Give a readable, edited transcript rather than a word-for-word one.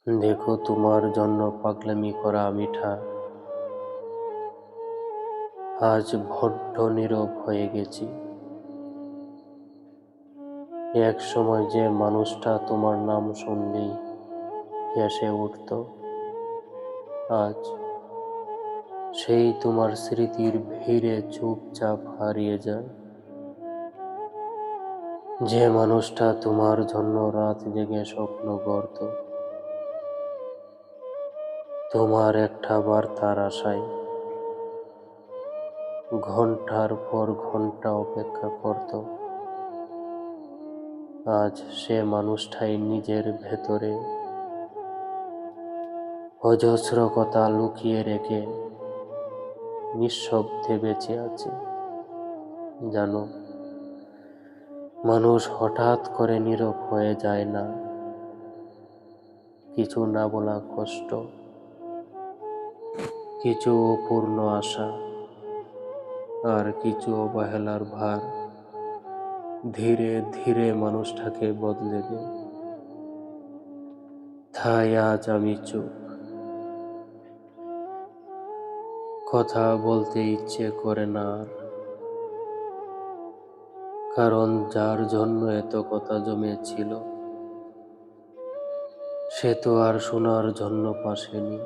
দেখো, তোমার জন্য পাগলামি করা মিঠা। আজ বড্ড নীরব হয়ে গেছি। এক সময় যে মানুষটা তোমার নাম শুনলেই হেসে উঠত, আজ সেই তোমার স্মৃতির ভিড়ে চুপচাপ হারিয়ে যায়। যে মানুষটা তোমার জন্য রাত জেগে স্বপ্ন গড়ত, তোমার একটা বার্তার আশায় ঘন্টার পর ঘন্টা অপেক্ষা করত, আজ সে মানুষটাই নিজের ভেতরে অজস্র কথা লুকিয়ে রেখে নিঃশব্দে বেঁচে আছে। জানো, মানুষ হঠাৎ করে নীরব হয়ে যায় না। কিছু না বলা কষ্ট, কিছু অপূর্ণ আশা, আর কিছু অবহেলার ভার ধীরে ধীরে মানুষটাকে বদলে দেয়। তাই আজ আমি চুপ, কথা বলতে ইচ্ছে করে না আর। কারণ যার জন্য এত কথা জমেছিল, সে তো আর শোনার জন্য পাশেনি।